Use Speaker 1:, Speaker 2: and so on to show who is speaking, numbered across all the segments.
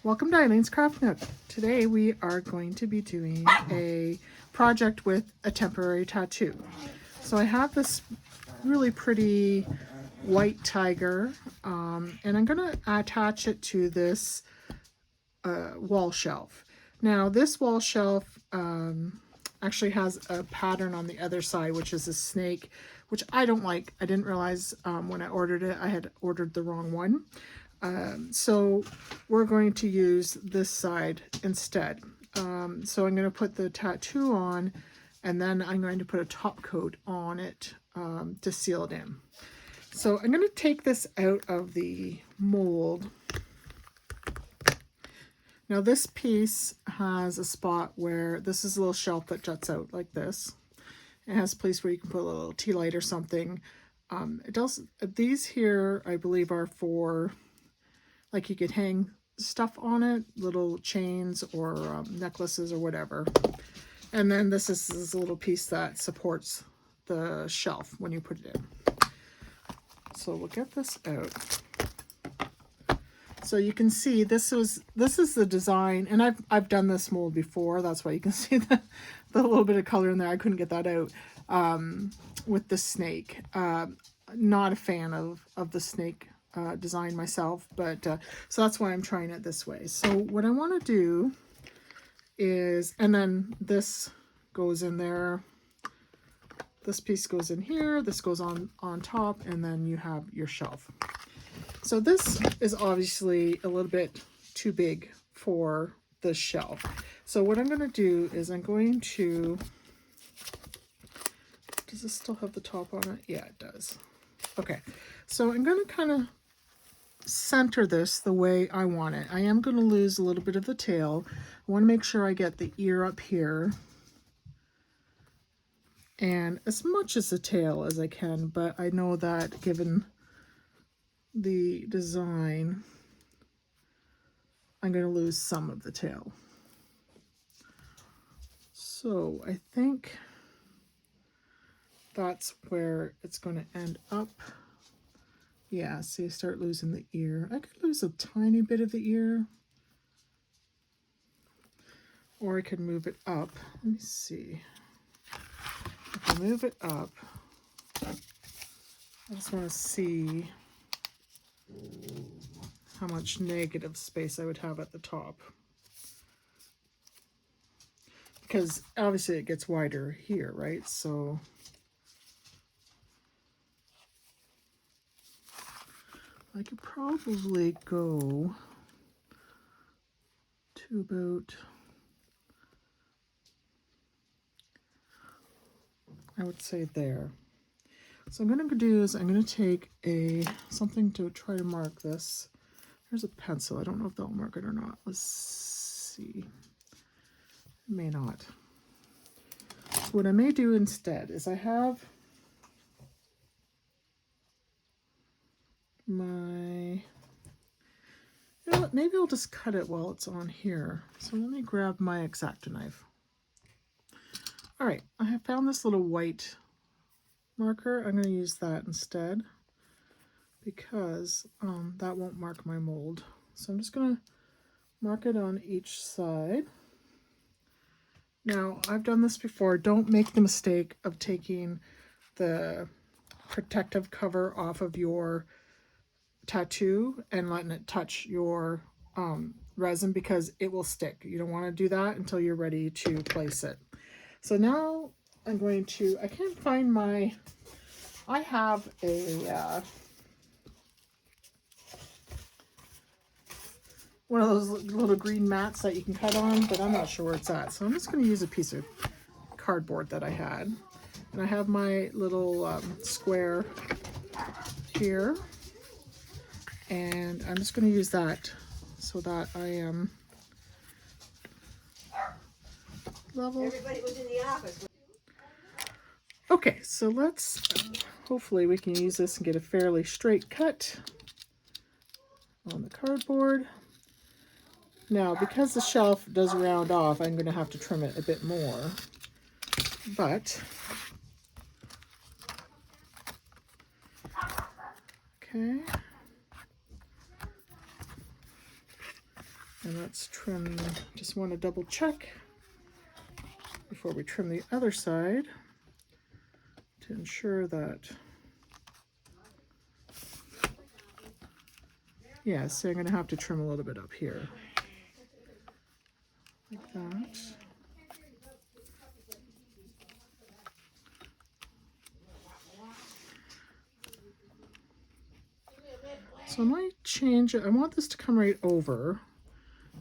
Speaker 1: Welcome to Eileen's Craft Nook. Today we are going to be doing a project with a temporary tattoo. So I have this really pretty white tiger and I'm going to attach it to this wall shelf. Now this wall shelf actually has a pattern on the other side, which is a snake, which I don't like. I didn't realize when I ordered it, I had ordered the wrong one. So we're going to use this side instead. So I'm going to put the tattoo on, and then I'm going to put a top coat on it to seal it in. So I'm going to take this out of the mold. Now this piece has a spot where this is a little shelf that juts out like this. It has a place where you can put a little tea light or something. It does. These here, I believe, are for, like, you could hang stuff on it, little chains or necklaces or whatever. And then this is a little piece that supports the shelf when you put it in. So we'll get this out. So you can see this is the design, and I've done this mold before. That's why you can see the little bit of color in there. I couldn't get that out with the snake. Not a fan of the snake design myself, but so that's why I'm trying it this way. So what I want to do is, and then this goes in there. This piece goes in here. This goes on top, and then you have your shelf. So this is obviously a little bit too big for the shelf. So what I'm going to do is I'm going to, does this still have the top on it? Yeah, it does. Okay, so I'm going to kind of center this the way I want it. I am going to lose a little bit of the tail. I want to make sure I get the ear up here and as much as the tail as I can, but I know that given the design, I'm going to lose some of the tail. So I think that's where it's going to end up. Yeah, see, I start losing the ear. I could lose a tiny bit of the ear, or I could move it up. Let me see. If I move it up, I just want to see how much negative space I would have at the top. Because obviously it gets wider here, right? So I could probably go to about, I would say there. So I'm going to do is I'm going to take something to try to mark this. There's a pencil. I don't know if that'll mark it or not. Let's see. It may not. What I may do instead is I have my, you know what, maybe I'll just cut it while it's on here. So let me grab my X-Acto knife. All right, I have found this little white marker. I'm going to use that instead because that won't mark my mold. So I'm just going to mark it on each side. Now, I've done this before. Don't make the mistake of taking the protective cover off of your tattoo and letting it touch your resin, because it will stick. You don't want to do that until you're ready to place it. So now I'm going to, I can't find my, I have a one of those little green mats that you can cut on, but I'm not sure where it's at. So I'm just going to use a piece of cardboard that I had. And I have my little square here. And I'm just going to use that so that I am level.
Speaker 2: Everybody was in the office.
Speaker 1: Okay, so let's, hopefully we can use this and get a fairly straight cut on the cardboard. Now, because the shelf does round off, I'm going to have to trim it a bit more. But, okay. And let's trim, just want to double check before we trim the other side to ensure that, yeah, so I'm going to have to trim a little bit up here, like that. So I might change it. I want this to come right over.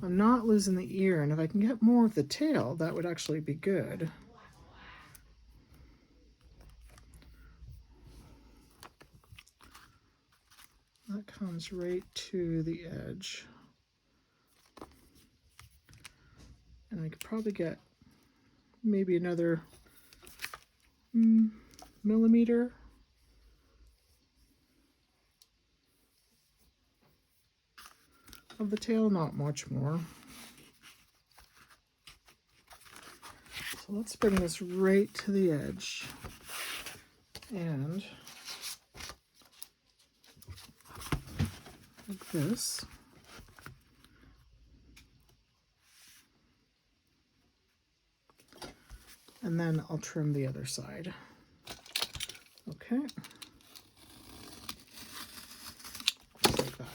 Speaker 1: I'm not losing the ear, and if I can get more of the tail, that would actually be good. That comes right to the edge. And I could probably get maybe another millimeter. Of the tail, not much more. So let's bring this right to the edge. And like this. And then I'll trim the other side. Okay. Just like that.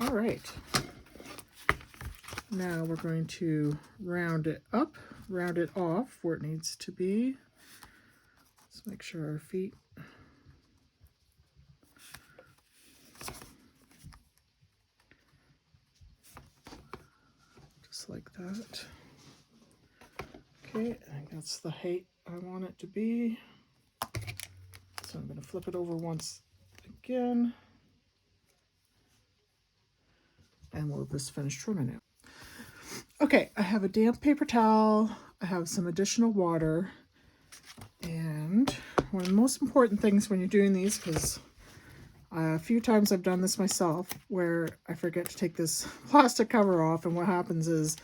Speaker 1: All right. Now we're going to round it up, round it off where it needs to be. Let's make sure our feet just like that. Okay, I think that's the height I want it to be. So I'm going to flip it over once again. And we'll just finish trimming it. Okay, I have a damp paper towel. I have some additional water. And one of the most important things when you're doing these, because a few times I've done this myself, where I forget to take this plastic cover off, and what happens is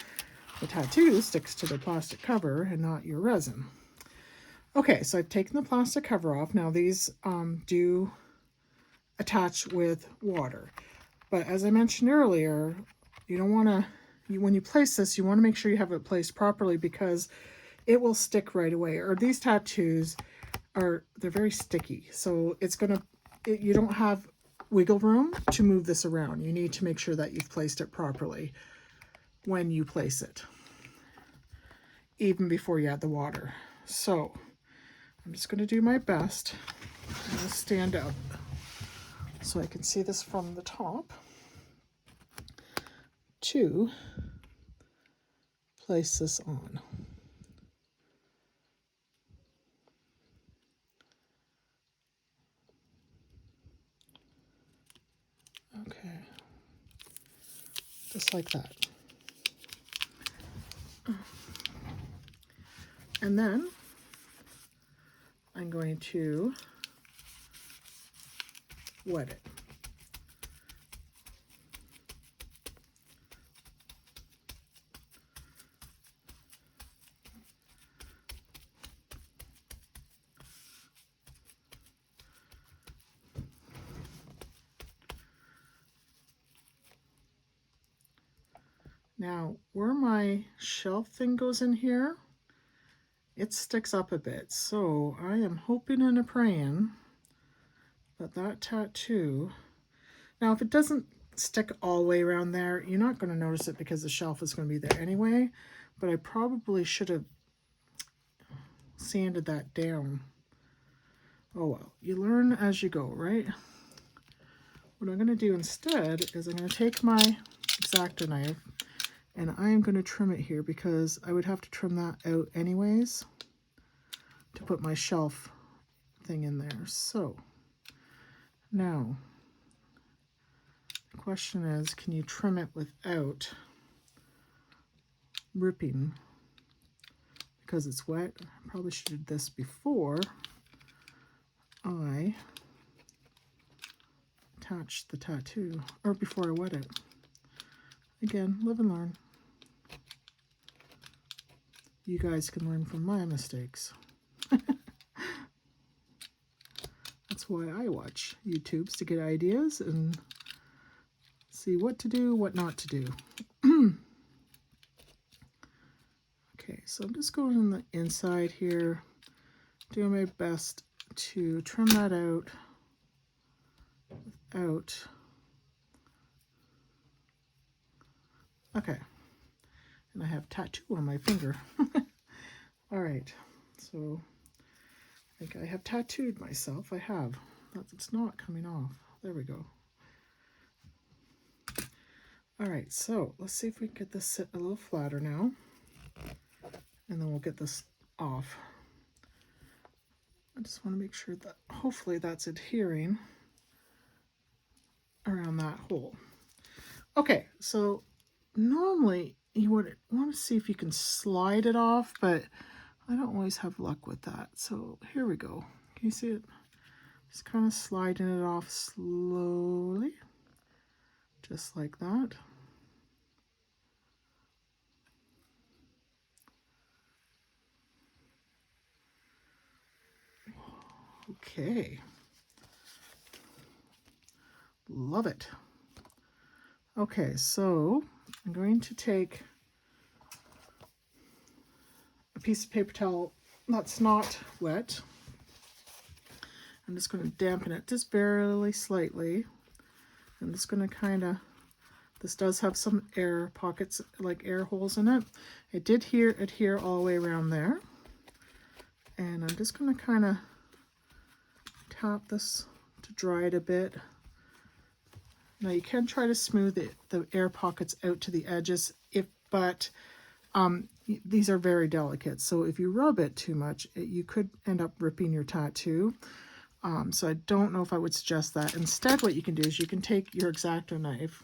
Speaker 1: the tattoo sticks to the plastic cover and not your resin. Okay, so I've taken the plastic cover off. Now these do attach with water. But as I mentioned earlier, you don't want to, when you place this, you want to make sure you have it placed properly because it will stick right away. Or these tattoos they're very sticky. So it's going to, you don't have wiggle room to move this around. You need to make sure that you've placed it properly when you place it, even before you add the water. So I'm just going to do my best. I'm going to stand up so I can see this from the top to place this on. Okay, just like that. And then I'm going to wet it. Now, where my shelf thing goes in here, it sticks up a bit. So I am hoping and praying that that tattoo, now if it doesn't stick all the way around there, you're not going to notice it because the shelf is going to be there anyway, but I probably should have sanded that down. Oh well, you learn as you go, right? What I'm going to do instead is I'm going to take my X-Acto knife and I'm going to trim it here because I would have to trim that out anyways to put my shelf thing in there. So now the question is, can you trim it without ripping? Because it's wet. I probably should have did this before I attached the tattoo, or before I wet it. Again, live and learn. You guys can learn from my mistakes. That's why I watch YouTubes, to get ideas and see what to do, what not to do. Okay, so I'm just going on the inside here, doing my best to trim that out. Okay, and I have tattoo on my finger. All right, so I think I have tattooed myself. I have. It's not coming off. There we go. All right, so let's see if we can get this sit a little flatter now, and then we'll get this off. I just want to make sure that hopefully that's adhering around that hole. Okay, so normally you would want to see if you can slide it off, but I don't always have luck with that. So here we go. Can you see it? Just kind of sliding it off slowly, just like that. Okay. Love it. Okay, so I'm going to take a piece of paper towel that's not wet. I'm just going to dampen it just barely slightly. I'm just going to kind of, this does have some air pockets, like air holes in it. It did adhere all the way around there. And I'm just going to kind of tap this to dry it a bit. Now you can try to smooth the air pockets out to the edges, but these are very delicate. So if you rub it too much, you could end up ripping your tattoo. So I don't know if I would suggest that. Instead, what you can do is you can take your X-Acto knife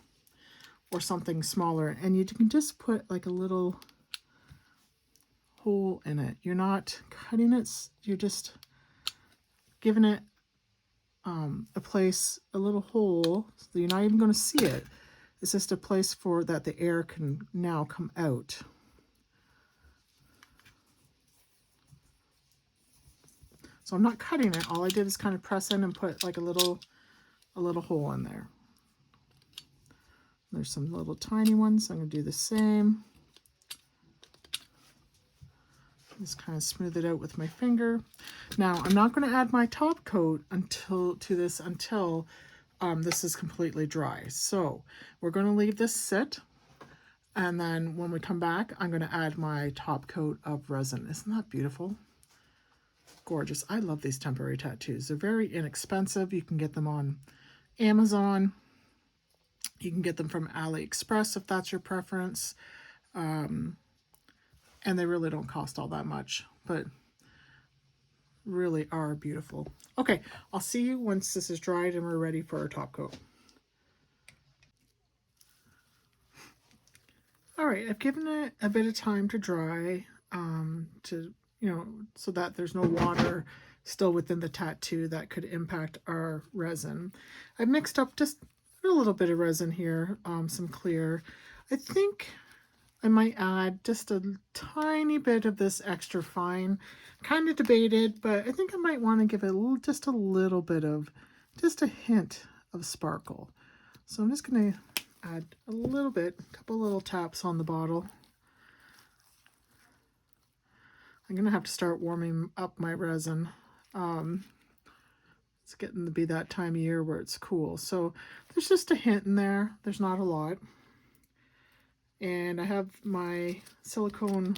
Speaker 1: or something smaller, and you can just put like a little hole in it. You're not cutting it, you're just giving it a place, a little hole, so you're not even going to see it. It's just a place for that the air can now come out. So I'm not cutting it. All I did is kind of press in and put like a little hole in there. There's some little tiny ones. I'm going to do the same. Just kind of smooth it out with my finger. Now I'm not going to add my top coat until this is completely dry. So we're going to leave this sit, and then when we come back, I'm going to add my top coat of resin. Isn't that beautiful? Gorgeous. I love these temporary tattoos. They're very inexpensive. You can get them on Amazon. You can get them from AliExpress if that's your preference. And they really don't cost all that much, but really are beautiful. Okay, I'll see you once this is dried and we're ready for our top coat. All right, I've given it a bit of time to dry, so that there's no water still within the tattoo that could impact our resin. I've mixed up just a little bit of resin here, some clear. I think I might add just a tiny bit of this extra fine. Kind of debated, but I think I might want to give it just a little bit of, just a hint of sparkle. So I'm just going to add a little bit, a couple little taps on the bottle. I'm going to have to start warming up my resin. It's getting to be that time of year where it's cool. So there's just a hint in there. There's not a lot. And I have my silicone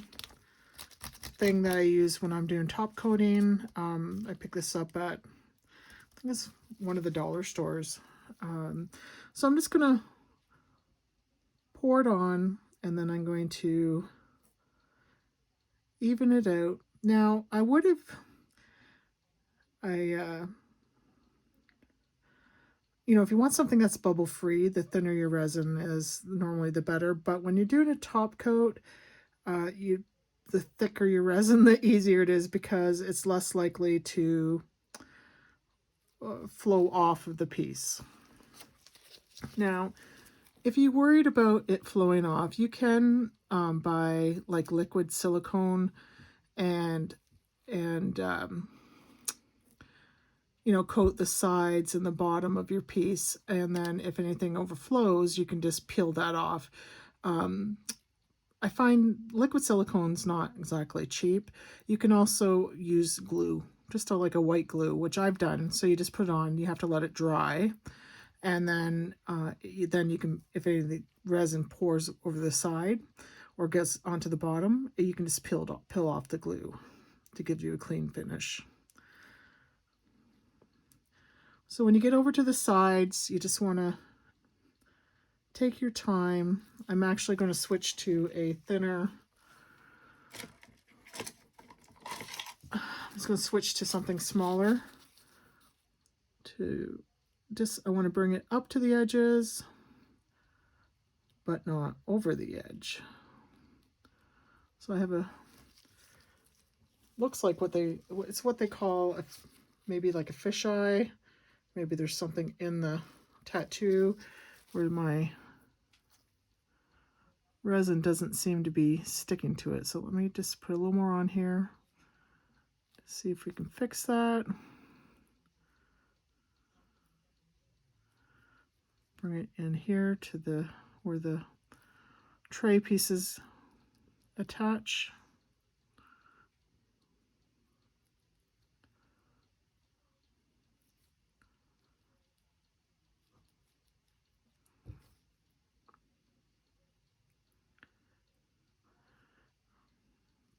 Speaker 1: thing that I use when I'm doing top coating. I picked this up at, I think it's one of the dollar stores. So I'm just going to pour it on, and then I'm going to even it out. Now, if you want something that's bubble free, the thinner your resin is normally the better. But when you're doing a top coat, the thicker your resin, the easier it is, because it's less likely to flow off of the piece. Now, if you're worried about it flowing off, you can buy like liquid silicone, and coat the sides and the bottom of your piece, and then if anything overflows, you can just peel that off. I find liquid silicone's not exactly cheap. You can also use glue, just like a white glue, which I've done. So you just put it on, you have to let it dry, and then you can, if any of the resin pours over the side or gets onto the bottom, you can just peel off the glue to give you a clean finish. So when you get over to the sides, you just want to take your time. I'm actually going to switch to a thinner. I'm just going to switch to something smaller. I want to bring it up to the edges, but not over the edge. So I have looks like it's what they call maybe like a fisheye. Maybe there's something in the tattoo where my resin doesn't seem to be sticking to it. So let me just put a little more on here. See if we can fix that. Bring it in here to where the tray pieces attach.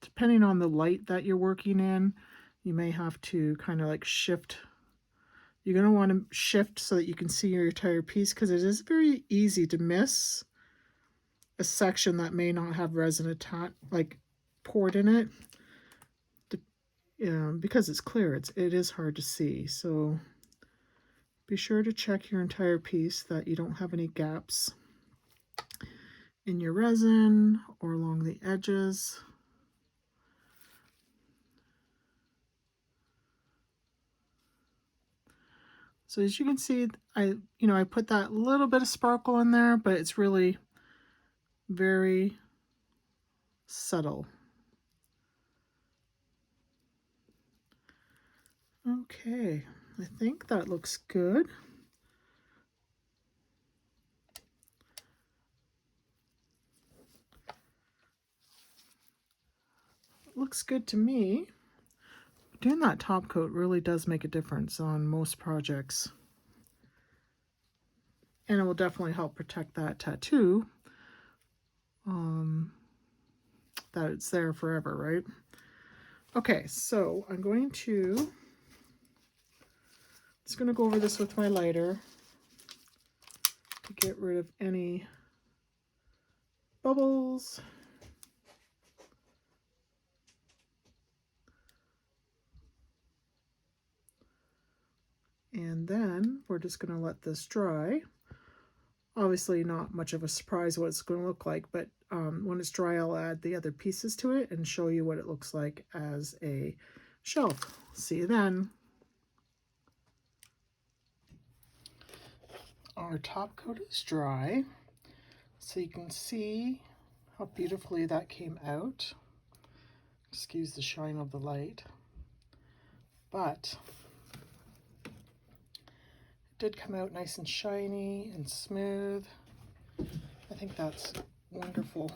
Speaker 1: Depending on the light that you're working in, you may have to kind of like shift. You're going to want to shift so that you can see your entire piece, because it is very easy to miss a section that may not have resin poured in it. Because it's clear, it is hard to see. So be sure to check your entire piece that you don't have any gaps in your resin or along the edges. So as you can see, I put that little bit of sparkle in there, but it's really very subtle. Okay, I think that looks good. Looks good to me. Doing that top coat really does make a difference on most projects. And it will definitely help protect that tattoo. That it's there forever, right? Okay, so I'm just going to go over this with my lighter to get rid of any bubbles. And then we're just going to let this dry. Obviously not much of a surprise what it's going to look like, but when it's dry, I'll add the other pieces to it and show you what it looks like as a shelf. See you then. Our top coat is dry, so you can see how beautifully that came out. Excuse the shine of the light, but it did come out nice and shiny and smooth. I think that's wonderful.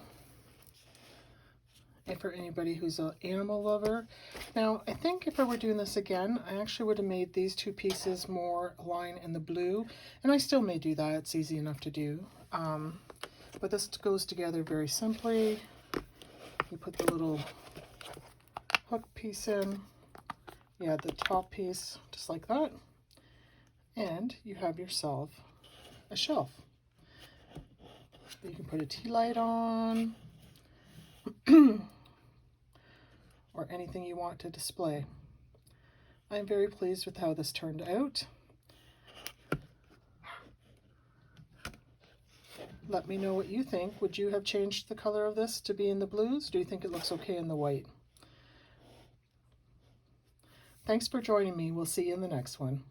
Speaker 1: And for anybody who's an animal lover. Now, I think if I were doing this again, I actually would have made these two pieces more aligned in the blue. And I still may do that. It's easy enough to do. But this goes together very simply. You put the little hook piece in. You add the top piece, just like that. And you have yourself a shelf. You can put a tea light on. Or anything you want to display. I'm very pleased with how this turned out. Let me know what you think. Would you have changed the color of this to be in the blues? Do you think it looks okay in the white? Thanks for joining me. We'll see you in the next one.